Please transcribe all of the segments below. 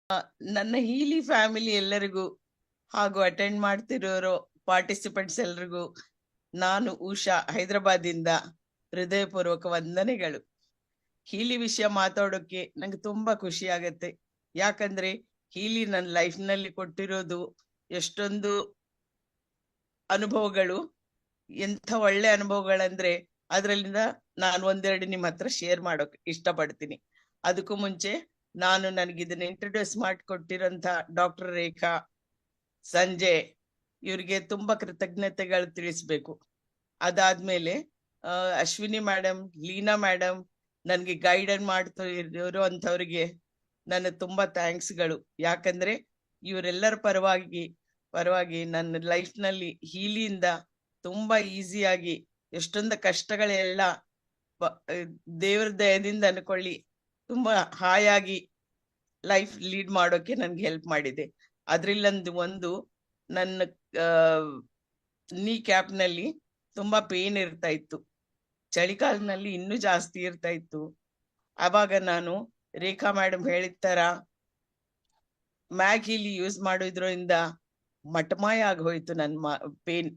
ನನ್ನ ಹೀಲಿ ಫ್ಯಾಮಿಲಿ ಎಲ್ಲರಿಗೂ ಹಾಗೂ ಅಟೆಂಡ್ ಮಾಡ್ತಿರೋರು ಪಾರ್ಟಿಸಿಪೆಂಟ್ಸ್ ಎಲ್ರಿಗೂ ನಾನು ಉಷಾ ಹೈದರಾಬಾದಿಂದ ಹೃದಯಪೂರ್ವಕ ವಂದನೆಗಳು. ಹೀಲಿ ವಿಷಯ ಮಾತಾಡೋಕೆ ನಂಗೆ ತುಂಬಾ ಖುಷಿ ಆಗತ್ತೆ. ಯಾಕಂದ್ರೆ ಹೀಲಿ ನನ್ನ ಲೈಫ್ ನಲ್ಲಿ ಕೊಟ್ಟಿರೋದು ಎಷ್ಟೊಂದು ಅನುಭವಗಳು, ಎಂಥ ಒಳ್ಳೆ ಅನುಭವಗಳಂದ್ರೆ ಅದ್ರಲ್ಲಿಂದ ನಾನು ಒಂದೆರಡು ನಿಮ್ಮ ಹತ್ರ ಶೇರ್ ಮಾಡೋಕ್ ಇಷ್ಟಪಡ್ತೀನಿ. ಅದಕ್ಕೂ ಮುಂಚೆ ನಾನು ನನಗೆ ಇದನ್ನ ಇಂಟ್ರೊಡ್ಯೂಸ್ ಮಾಡಿಕೊಟ್ಟಿರೋಂಥ ಡಾಕ್ಟರ್ ರೇಖಾ, ಸಂಜಯ್ ಇವ್ರಿಗೆ ತುಂಬಾ ಕೃತಜ್ಞತೆಗಳು ತಿಳಿಸ್ಬೇಕು. ಅದಾದ್ಮೇಲೆ ಅಶ್ವಿನಿ ಮೇಡಮ್, ಲೀನಾ ಮೇಡಮ್ ನನ್ಗೆ ಗೈಡನ್ ಮಾಡ್ತಾ ಇರುವಂತವ್ರಿಗೆ ನನ್ನ ತುಂಬಾ ಥ್ಯಾಂಕ್ಸ್ಗಳು. ಯಾಕಂದ್ರೆ ಇವರೆಲ್ಲರ ಪರವಾಗಿ ನನ್ನ ಲೈಫ್ ನಲ್ಲಿ ಹೀಲಿಯಿಂದ ತುಂಬಾ ಈಸಿಯಾಗಿ ಎಷ್ಟೊಂದು ಕಷ್ಟಗಳೆಲ್ಲ ದೇವ್ರ ದಯದಿಂದ ಅನ್ಕೊಳ್ಳಿ ತುಂಬಾ ಹಾಯಾಗಿ ಲೈಫ್ ಲೀಡ್ ಮಾಡೋಕೆ ನನ್ಗೆ ಹೆಲ್ಪ್ ಮಾಡಿದೆ. ಅದ್ರಲ್ಲೊಂದು ಒಂದು ನನ್ನ ನೀ ಕ್ಯಾಪ್ ನಲ್ಲಿ ತುಂಬಾ ಪೇನ್ ಇರ್ತಾ ಇತ್ತು, ಚಳಿಗಾಲದಲ್ಲಿ ಇನ್ನೂ ಜಾಸ್ತಿ ಇರ್ತಾ ಇತ್ತು. ಅವಾಗ ನಾನು ರೇಖಾ ಮೇಡಮ್ ಹೇಳಿದ ತರ ಮ್ಯಾಗಿಲಿ ಯೂಸ್ ಮಾಡೋದ್ರಿಂದ ಮಟಮಾಯ ಆಗಿ ಹೋಯ್ತು ನನ್ನ ಪೇನ್.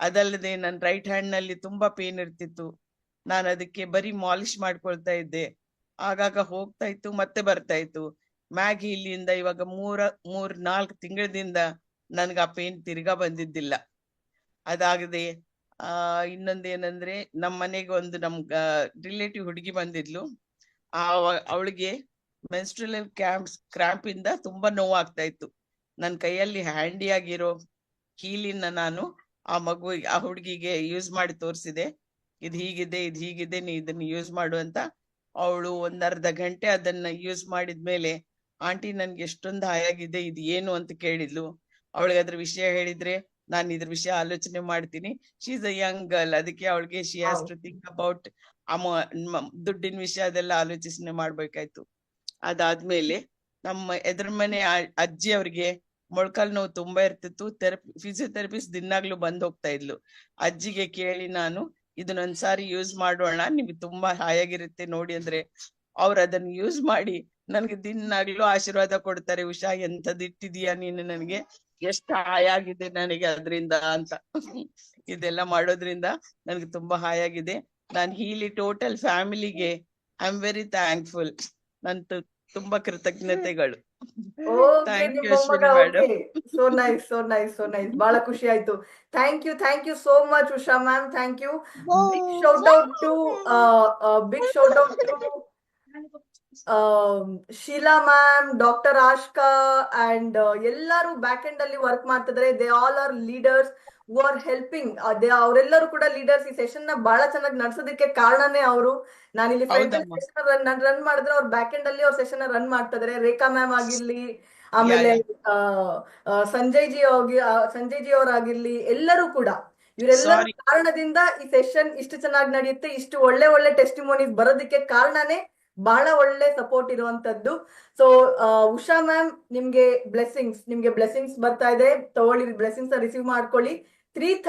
ಅದಲ್ಲದೆ ನನ್ನ ರೈಟ್ ಹ್ಯಾಂಡ್ ನಲ್ಲಿ ತುಂಬಾ ಪೇನ್ ಇರ್ತಿತ್ತು. ನಾನು ಅದಕ್ಕೆ ಬರೀ ಮಾಲಿಶ್ ಮಾಡ್ಕೊಳ್ತಾ ಇದ್ದೆ, ಆಗಾಗ ಹೋಗ್ತಾ ಇತ್ತು ಮತ್ತೆ ಬರ್ತಾ ಇತ್ತು. ಮ್ಯಾಗಿ ಇಲ್ಲಿಂದ ಇವಾಗ 4 ತಿಂಗಳದಿಂದ ನನ್ಗ ಆ ಪೇನ್ ತಿರ್ಗಾ ಬಂದಿದ್ದಿಲ್ಲ. ಅದಾಗದೆ ಇನ್ನೊಂದೇನಂದ್ರೆ ನಮ್ಮ ಮನೆಗೆ ಒಂದು ರಿಲೇಟಿವ್ ಹುಡುಗಿ ಬಂದಿದ್ಲು. ಅವಳಿಗೆ ಮೆನ್ಸ್ಟ್ರಲ್ ಕ್ರಾಂಪ್ ಇಂದ ತುಂಬಾ ನೋವಾಗ್ತಾ ಇತ್ತು. ನನ್ನ ಕೈಯಲ್ಲಿ ಹ್ಯಾಂಡಿ ಆಗಿರೋ ಕೀಲಿನ ನಾನು ಆ ಹುಡುಗಿಗೆ ಯೂಸ್ ಮಾಡಿ ತೋರಿಸಿದೆ. ಇದು ಹೀಗಿದೆ ನೀ ಇದನ್ನ ಯೂಸ್ ಮಾಡು ಅಂತ. ಅವಳು ಒಂದರ್ಧ ಗಂಟೆ ಅದನ್ನ ಯೂಸ್ ಮಾಡಿದ್ಮೇಲೆ, ಆಂಟಿ ನನ್ಗೆ ಎಷ್ಟೊಂದು ಹಾಯಾಗಿದೆ, ಇದು ಏನು ಅಂತ ಕೇಳಿದ್ಲು. ಅವಳಿಗೆ ಅದ್ರ ವಿಷಯ ಹೇಳಿದ್ರೆ ನಾನು ಇದ್ರ ವಿಷಯ ಆಲೋಚನೆ ಮಾಡ್ತೀನಿ. She is a young girl, ಅದಕ್ಕೆ ಅವಳಿಗೆ she has to think about ದುಡ್ಡಿನ ವಿಷಯ ಅದೆಲ್ಲ ಆಲೋಚನೆ ಮಾಡ್ಬೇಕಾಯ್ತು. ಅದಾದ್ಮೇಲೆ ನಮ್ಮ ಎದುರು ಮನೆ ಅಜ್ಜಿ ಅವ್ರಿಗೆ ಮೊಳ್ಕಾಲ್ ನೋವು ತುಂಬಾ ಇರ್ತಿತ್ತು. ಫಿಸಿಯೋಥೆರಪಿಸ್ಟ್ ದಿನಾಗ್ಲೂ ಬಂದ್ ಹೋಗ್ತಾ ಇದ್ಲು. ಅಜ್ಜಿಗೆ ಕೇಳಿ ನಾನು ಇದನ್ನೊಂದ್ಸಾರಿ ಯೂಸ್ ಮಾಡೋಣ, ನಿಮ್ಗೆ ತುಂಬಾ ಹಾಯಾಗಿರುತ್ತೆ ನೋಡಿ ಅಂದ್ರೆ ಅವ್ರು ಅದನ್ನ ಯೂಸ್ ಮಾಡಿ ನನ್ಗೆ ದಿನಾಗ್ಲೂ ಆಶೀರ್ವಾದ ಕೊಡ್ತಾರೆ. ಉಷಾ ಎಂತದ್ ಇಟ್ಟಿದೀಯ ನೀನು, ನನ್ಗೆ ಎಷ್ಟು ಹಾಯಾಗಿದೆ ನನಗೆ ಅದ್ರಿಂದ ಅಂತ. ಇದೆಲ್ಲ ಮಾಡೋದ್ರಿಂದ ನನ್ಗೆ ತುಂಬಾ ಹಾಯಾಗಿದೆ. ನಾನ್ ಹೀಲಿ ಟೋಟಲ್ ಫ್ಯಾಮಿಲಿಗೆ ಐ ಆಮ್ ವೆರಿ ಥ್ಯಾಂಕ್ಫುಲ್. ನನ್ ತುಂಬಾ ಕೃತಜ್ಞತೆಗಳು. Thank you Ashwini madam. So nice. ಬಹಳ ಖುಷಿ ಆಯ್ತು. Thank you so much Usha ma'am. Thank you. Big shout out to Sheela ma'am, doctor Ashka and ಎಲ್ಲರೂ ಬ್ಯಾಕ್ ಎಂಡ್ ಅಲ್ಲಿ ವರ್ಕ್ ಮಾಡ್ತಿದ್ದಾರೆ. They all are leaders who are helping. ಅವರೆಲ್ಲರೂ ಕೂಡ ಲೀಡರ್ಸ್. ಈ ಸೆಷನ್ ನ ಬಹಳ ಚೆನ್ನಾಗಿ ನಡೆಸೋದಕ್ಕೆ ಕಾರಣನೇ ಅವರು. ನಾನಿಲ್ಲಿ ಫ್ರಂಟ್ ರನ್ ಮಾಡಿದ್ರೆ ಅವ್ರು ಬ್ಯಾಕ್ ಎಂಡ್ ಅಲ್ಲಿ ಅವ್ರ ಸೆಷನ್ ರನ್ ಮಾಡ್ತಾ ಇದಾರೆ. ರೇಖಾ ಮ್ಯಾಮ್ ಆಗಿರ್ಲಿ, ಆಮೇಲೆ ಸಂಜಯ್ ಜಿ ಅವರಾಗಿರ್ಲಿ, ಎಲ್ಲರೂ ಕೂಡ ಇವರೆಲ್ಲರ ಕಾರಣದಿಂದ ಈ ಸೆಷನ್ ಇಷ್ಟು ಚೆನ್ನಾಗಿ ನಡೆಯುತ್ತೆ. ಇಷ್ಟು ಒಳ್ಳೆ ಟೆಸ್ಟಿಮೋನೀಸ್ ಬರೋದಕ್ಕೆ ಕಾರಣನೇ ಬಹಳ ಒಳ್ಳೆ ಸಪೋರ್ಟ್ ಇರುವಂತದ್ದು. ಸೊ ಉಷಾ ಮ್ಯಾಮ್, ನಿಮ್ಗೆ ಬ್ಲೆಸ್ಸಿಂಗ್ಸ್ ಬರ್ತಾ ಇದೆ. ತಗೊಳ್ಳಿ, ಬ್ಲೆಸ್ಸಿಂಗ್ಸ್ ರಿಸೀವ್ ಮಾಡ್ಕೊಳ್ಳಿ. 3:30